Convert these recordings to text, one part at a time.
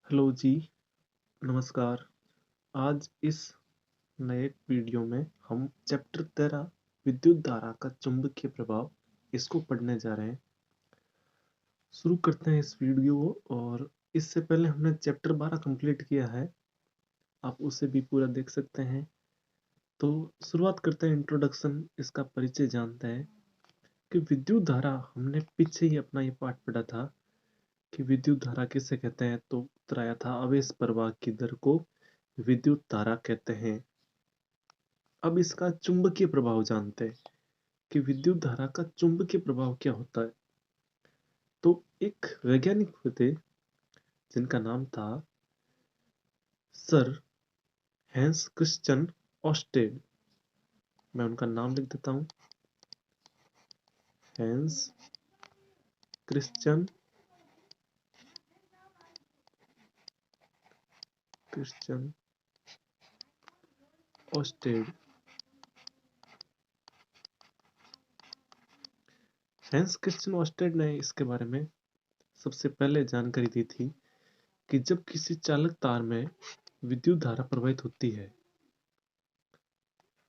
Hello जी, नमस्कार। आज इस नए वीडियो में हम चैप्टर 13 विद्युत धारा का चुंबकीय प्रभाव इसको पढ़ने जा रहे हैं। शुरू करते हैं इस वीडियो को। और इससे पहले हमने चैप्टर 12 कंप्लीट किया है, आप उसे भी पूरा देख सकते हैं। तो शुरुआत करते हैं, इंट्रोडक्शन, इसका परिचय जानते हैं कि विद्युत धारा, हमने पीछे ही अपना ये पाठ पढ़ा था कि विद्युत धारा किसे कहते हैं। तो उत्तर आया था, आवेश प्रवाह की दर को विद्युत धारा कहते हैं। अब इसका चुंबकीय प्रभाव जानते हैं कि विद्युत धारा का चुंबकीय प्रभाव क्या होता है। तो एक वैज्ञानिक हुए थे जिनका नाम था सर हैंस क्रिश्चियन ऑस्टेड। मैं उनका नाम लिख देता हूं, Hans Christian Christian Oersted. Hans Christian Oersted ने इसके बारे में सबसे पहले जानकारी दी थी कि जब किसी चालक तार में विद्युत धारा प्रवाहित होती है,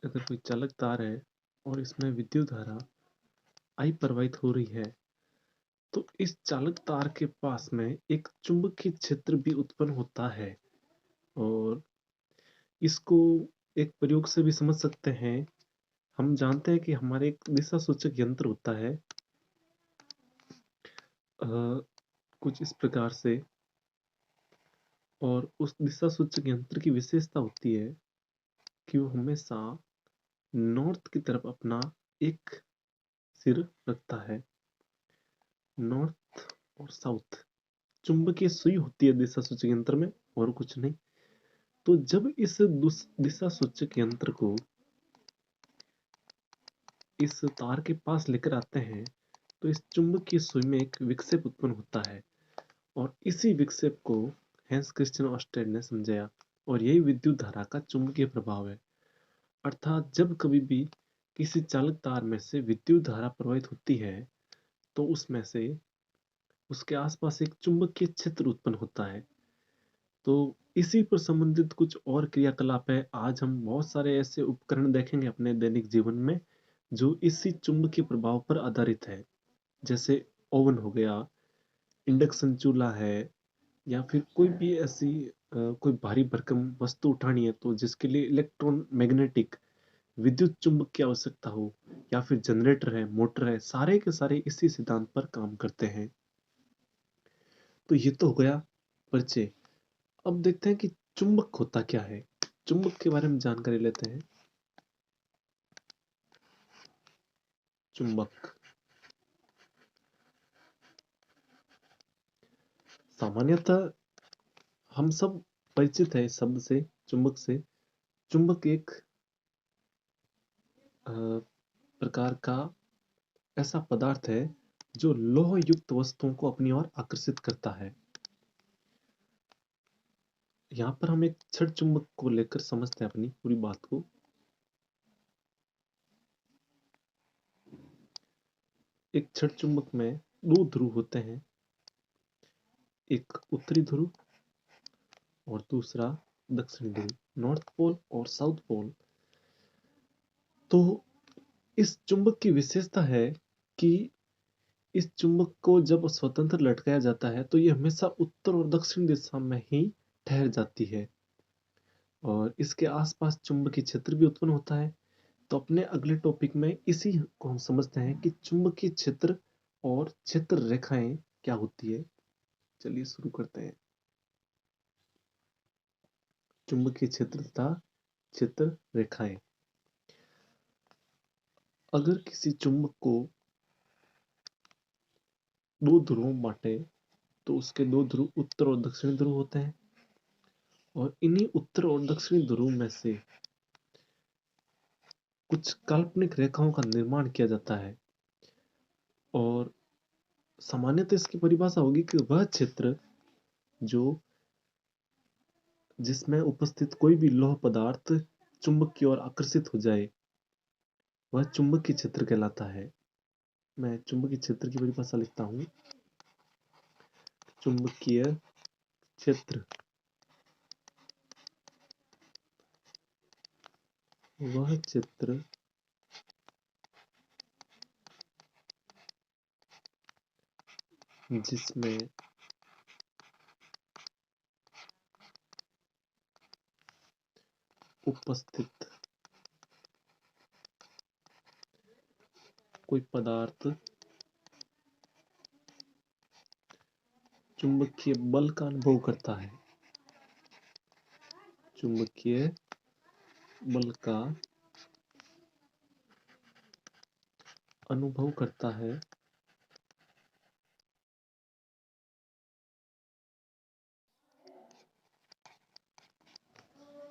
अगर कोई चालक तार है और इसमें विद्युत धारा आई प्रवाहित हो रही है, तो इस चालक तार के पास में एक चुंबकीय क्षेत्र भी उत्पन्न होता है। और इसको एक प्रयोग से भी समझ सकते हैं। हम जानते हैं कि हमारे एक दिशा सूचक यंत्र होता है, कुछ इस प्रकार से। और उस दिशा सूचक यंत्र की विशेषता होती है कि वो हमेशा नॉर्थ की तरफ अपना एक सिर रखता है। नॉर्थ और साउथ चुंबकीय सुई होती है दिशा सूचक यंत्र में, और कुछ नहीं। तो जब इस दिशा सूचक यंत्र को इस तार के पास लेकर आते हैं, तो इस चुंबकीय सुई में एक विक्षेप उत्पन्न होता है। और इसी विक्षेप को हैंस क्रिश्चियन ऑस्टेड ने समझाया, और यही विद्युत धारा का चुंबकीय प्रभाव है। अर्थात जब कभी भी किसी चालक तार में से विद्युत धारा प्रवाहित होती है, तो उसमें से उसके आसपास एक चुंबकीय क्षेत्र उत्पन्न होता है। तो इसी पर संबंधित कुछ और क्रियाकलाप है। आज हम बहुत सारे ऐसे उपकरण देखेंगे अपने दैनिक जीवन में जो इसी चुंबकीय प्रभाव पर आधारित है। जैसे ओवन हो गया, इंडक्शन चूल्हा है, या फिर कोई भी ऐसी कोई भारी भरकम वस्तु उठानी है तो जिसके लिए इलेक्ट्रॉन मैग्नेटिक विद्युत चुंबक की आवश्यकता हो, या फिर जनरेटर है, मोटर है, सारे के सारे इसी सिद्धांत पर काम करते हैं। तो ये तो हो गया परिचय। अब देखते हैं कि चुंबक होता क्या है। चुंबक के बारे में जानकारी लेते हैं। चुंबक सामान्यतः हम सब परिचित है इस शब्द से, चुंबक से। चुंबक एक प्रकार का ऐसा पदार्थ है जो लोह युक्त वस्तुओं को अपनी ओर आकर्षित करता है। यहाँ पर हम एक छड़ चुंबक को लेकर समझते हैं अपनी पूरी बात को। एक छड़ चुंबक में दो ध्रुव होते हैं, एक उत्तरी ध्रुव और दूसरा दक्षिणी ध्रुव, नॉर्थ पोल और साउथ पोल। तो इस चुंबक की विशेषता है कि इस चुंबक को जब स्वतंत्र लटकाया जाता है तो ये हमेशा उत्तर और दक्षिण दिशा में ही ठहर जाती है, और इसके आसपास चुंबकीय क्षेत्र भी उत्पन्न होता है। तो अपने अगले टॉपिक में इसी को हम समझते हैं कि चुंबकीय क्षेत्र और क्षेत्र रेखाएं क्या होती है। चलिए शुरू करते हैं। चुंबकीय क्षेत्र तथा क्षेत्र रेखाएं। अगर किसी चुंबक को दो ध्रुवों में बांटे तो उसके दो ध्रुव उत्तर और दक्षिणी ध्रुव होते हैं, और इन्हीं उत्तर और दक्षिणी ध्रुव में से कुछ काल्पनिक रेखाओं का निर्माण किया जाता है। और सामान्यतः इसकी परिभाषा होगी कि वह क्षेत्र जो जिसमें उपस्थित कोई भी लौह पदार्थ चुंबक की ओर आकर्षित हो जाए, वह चुंबकीय क्षेत्र कहलाता है। मैं चुंबकीय क्षेत्र की परिभाषा लिखता हूँ। चुंबकीय क्षेत्र वह क्षेत्र जिसमें उपस्थित कोई पदार्थ चुंबकीय बल का अनुभव करता है, चुंबकीय बल का अनुभव करता है,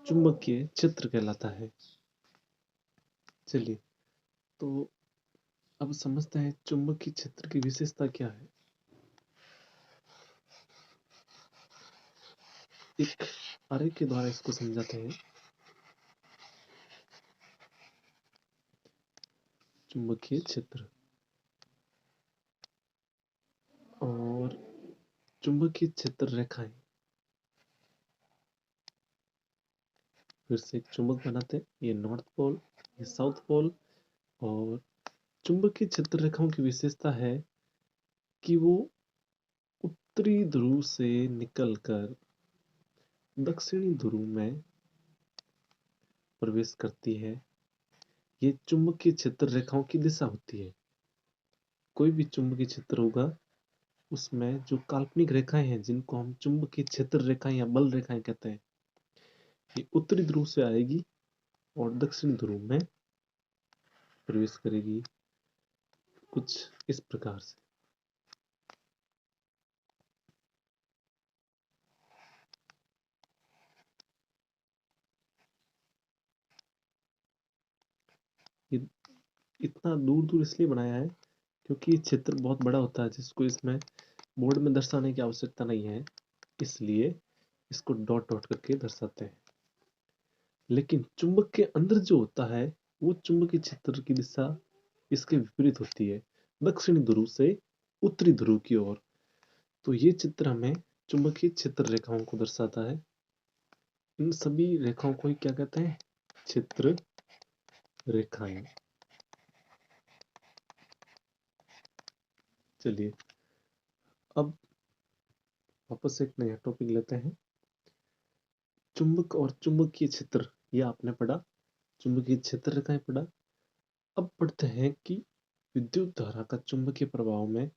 चुंबकीय क्षेत्र कहलाता है। चलिए, तो अब समझते हैं चुंबकीय क्षेत्र की विशेषता क्या है। एक आरेख के द्वारा इसको समझाते हैं। चुंबकीय क्षेत्र और चुंबकीय क्षेत्र रेखाएं, फिर से एक चुंबक बनाते हैं, ये नॉर्थ पोल, ये साउथ पोल। और चुंबकीय क्षेत्र रेखाओं की विशेषता है कि वो उत्तरी ध्रुव से निकलकर दक्षिणी ध्रुव में प्रवेश करती है। ये चुंबकीय क्षेत्र रेखाओं की दिशा होती है। कोई भी चुंबकीय क्षेत्र होगा उसमें जो काल्पनिक रेखाएं हैं जिनको हम चुंबकीय क्षेत्र रेखाएं या बल रेखाएं कहते हैं, ये उत्तरी ध्रुव से आएगी और दक्षिणी ध्रुव में प्रवेश करेगी, कुछ इस प्रकार से। ये इतना दूर दूर इसलिए बनाया है क्योंकि ये क्षेत्र बहुत बड़ा होता है जिसको इसमें बोर्ड में दर्शाने की आवश्यकता नहीं है, इसलिए इसको डॉट डॉट करके दर्शाते हैं। लेकिन चुंबक के अंदर जो होता है वो चुंबकीय क्षेत्र की दिशा इसके विपरीत होती है, दक्षिणी ध्रुव से उत्तरी ध्रुव की ओर। तो ये चित्र हमें चुंबकीय क्षेत्र रेखाओं को दर्शाता है। इन सभी रेखाओं को ही क्या कहते हैं? क्षेत्र रेखाएं। चलिए, अब वापस एक नया टॉपिक लेते हैं। चुंबक और चुंबकीय क्षेत्र, ये आपने पढ़ा, चुंबकीय क्षेत्र रेखाएं पढ़ा। अब पढ़ते हैं कि विद्युत धारा का चुंबकीय प्रभाव में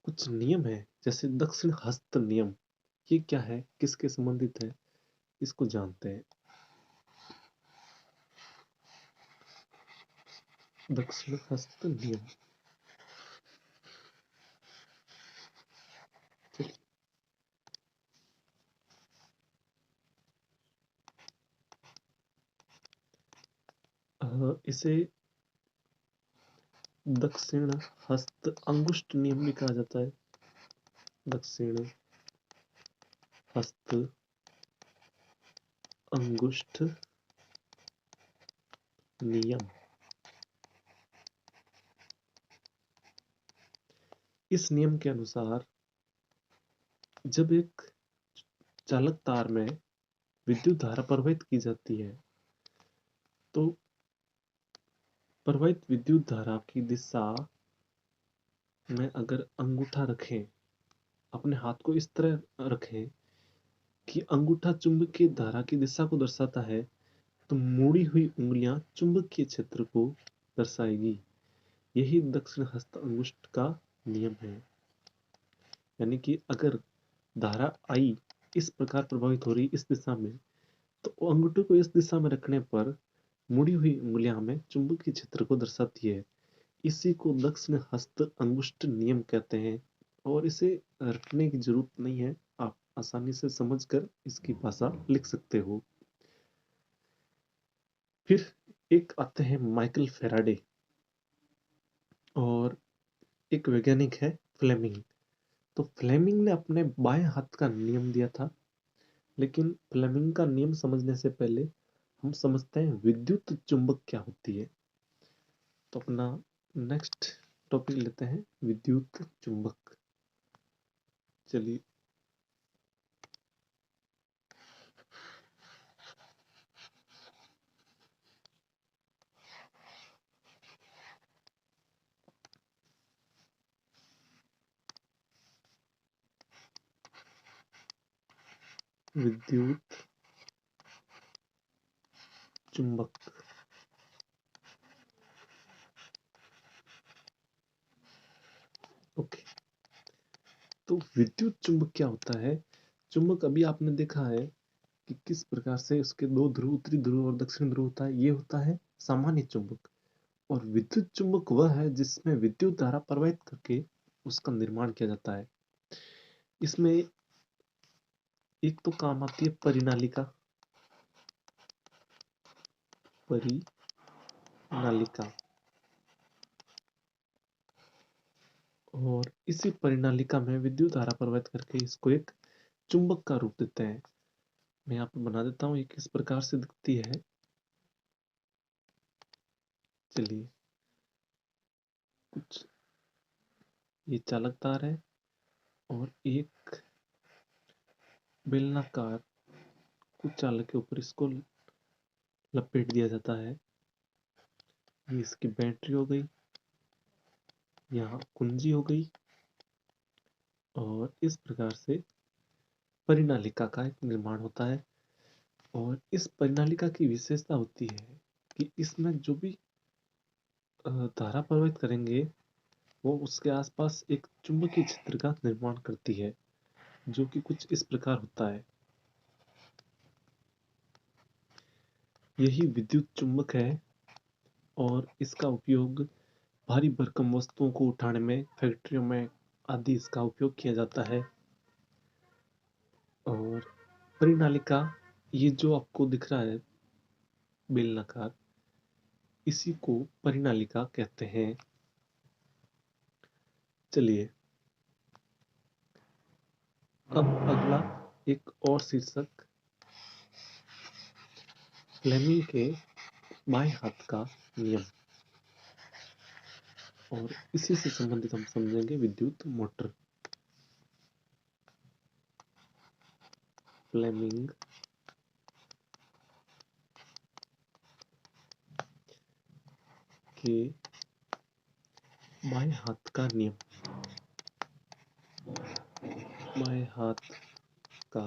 कुछ नियम है, जैसे दक्षिण हस्त नियम। ये क्या है, किसके संबंधित है, इसको जानते हैं। दक्षिण हस्त नियम, इसे दक्षिण हस्त अंगुष्ठ नियम भी कहा जाता है। दक्षिण हस्त अंगुष्ठ नियम। इस नियम के अनुसार जब एक चालक तार में विद्युत धारा प्रवाहित की जाती है तो प्रवाहित विद्युत धारा की दिशा में अगर अंगूठा रखें, अपने हाथ को इस तरह रखें कि अंगूठा चुंबकीय धारा की दिशा को दर्शाता है, तो मुड़ी हुई उंगलियां चुंबकीय क्षेत्र को दर्शाएगी। यही दक्षिण हस्त अंगुष्ठ का नियम है। यानी कि अगर धारा आई इस प्रकार प्रभावित हो रही इस दिशा में, तो अंगूठे को इस दिशा में रखने पर मुड़ी हुई उंगलियां हमें चुंबकीय क्षेत्र को दर्शाती है। इसी को दक्षिण हस्त अंगुष्ठ नियम कहते हैं और इसे रटने की जरूरत नहीं है, आप आसानी से समझकर इसकी भाषा लिख सकते हो। फिर एक आते हैं माइकल फेराडे और एक वैज्ञानिक है फ्लेमिंग। तो फ्लेमिंग ने अपने बाएं हाथ का नियम दिया था, लेकिन फ्लेमिंग का नियम समझने से पहले हम समझते हैं विद्युत चुंबक क्या होती है। तो अपना नेक्स्ट टॉपिक लेते हैं, विद्युत चुंबक। चलिए, विद्युत चुंबक। ओके, तो विद्युत चुंबक क्या होता है? चुंबक अभी आपने देखा है कि किस प्रकार से उसके दो ध्रुव, उत्तरी ध्रुव और दक्षिण ध्रुव होता है। ये होता है सामान्य चुंबक। और विद्युत चुंबक वह है जिसमें विद्युत धारा प्रवाहित करके उसका निर्माण किया जाता है। इसमें एक तो काम आती है परिनालिका। परिनालिका, और इसी परिनालिका में विद्युत धारा प्रवाहित करके इसको एक चुंबक का रूप देते हैं। मैं यहाँ पे बना देता हूँ, ये किस प्रकार से दिखती है। चलिए, कुछ ये चालक तार है और एक बेलनाकार कुछ चालक के ऊपर इसको लपेट दिया जाता है। ये इसकी बैटरी हो गई, यहाँ कुंजी हो गई, और इस प्रकार से परिनालिका का एक निर्माण होता है। और इस परिनालिका की विशेषता होती है कि इसमें जो भी धारा प्रवाहित करेंगे वो उसके आसपास एक चुंबकीय क्षेत्र का निर्माण करती है, जो कि कुछ इस प्रकार होता है। यही विद्युत चुंबक है और इसका उपयोग भारी भरकम वस्तुओं को उठाने में, फैक्ट्रियों में आदि इसका उपयोग किया जाता है। और परिनालिका, ये जो आपको दिख रहा है बेलनाकार, इसी को परिनालिका कहते हैं। चलिए, अब अगला एक और शीर्षक, फ्लेमिंग के बाएं हाथ का नियम। और इसी से संबंधित हम समझेंगे विद्युत मोटर। फ्लेमिंग के बाएं हाथ का नियम। बाएं हाथ का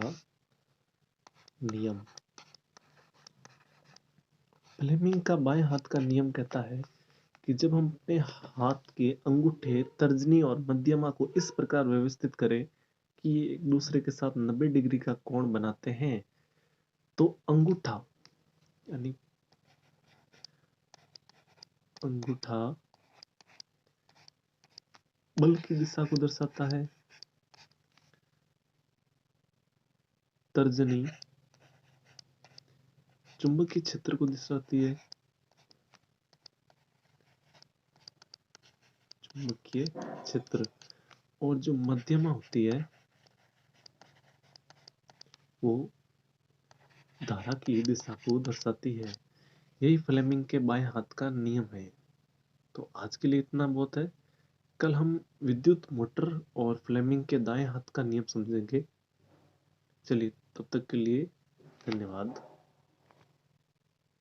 नियम। फ्लेमिंग का बाएं हाथ का नियम कहता है कि जब हम अपने हाथ के अंगूठे, तर्जनी और मध्यमा को इस प्रकार व्यवस्थित करें कि ये एक दूसरे के साथ 90 डिग्री का कोण बनाते हैं, तो अंगूठा यानी अंगूठा बल की दिशा को दर्शाता है, तर्जनी चुंबकीय क्षेत्र को दर्शाती है, चुंबकीय क्षेत्र, और जो मध्यमा होती है वो धारा की दिशा को दर्शाती है। यही फ्लेमिंग के बाएं हाथ का नियम है। तो आज के लिए इतना बहुत है। कल हम विद्युत मोटर और फ्लेमिंग के दाएं हाथ का नियम समझेंगे। चलिए, तब तक के लिए धन्यवाद।